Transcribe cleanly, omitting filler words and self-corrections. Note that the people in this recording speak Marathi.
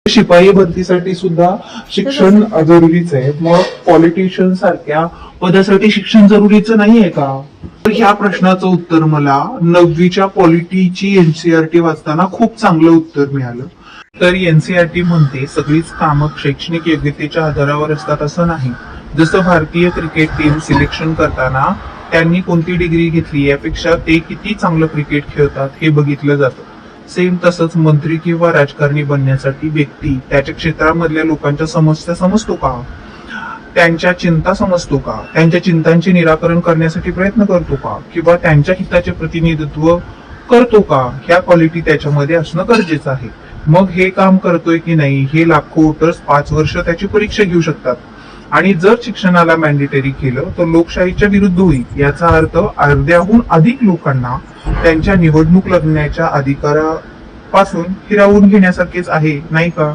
शिपाई भरतीसाठी सुद्धा शिक्षण जरुरीच आहे. मग पॉलिटिशियन सारख्या पदासाठी शिक्षण जरुरीचं नाहीये का? तर ह्या प्रश्नाचं उत्तर मला 9वीच्या पॉलिटीची एनसीईआरटी वाचताना खूप चांगलं उत्तर मिळालं. तर एनसीईआरटी म्हणते सगळीच कामं शैक्षणिक योग्यतेच्या आधारावर असतात असं नाही. जसं भारतीय क्रिकेट टीम सिलेक्शन करताना त्यांनी कोणती डिग्री घेतली यापेक्षा ते किती चांगलं क्रिकेट खेळतात हे बघितलं जातं. सेम तसंच मंत्री किंवा राजकारणी बनण्यासाठी व्यक्ती त्याच्या क्षेत्रामधल्या लोकांच्या समस्या समजतो का, त्यांच्या चिंता समजतो का, त्यांच्या चिंतांचे निराकरण करण्यासाठी प्रयत्न करतो का, किंवा त्यांच्या हिताचे प्रतिनिधित्व करतो का, ह्या क्वालिटी त्याच्यामध्ये असणं गरजेचं आहे. मग हे काम करतोय की नाही हे लाखो वोटर्स 5 वर्ष त्याची परीक्षा घेऊ शकतात. आणि जर शिक्षणाला मॅन्डेटरी केलं तर लोकशाहीच्या विरुद्ध होईल. याचा अर्थ अर्ध्याहून अधिक लोकांना त्यांच्या निवडणूक लढण्याच्या अधिकारापासून हिरावून घेण्यासारखेच आहे, नाही का?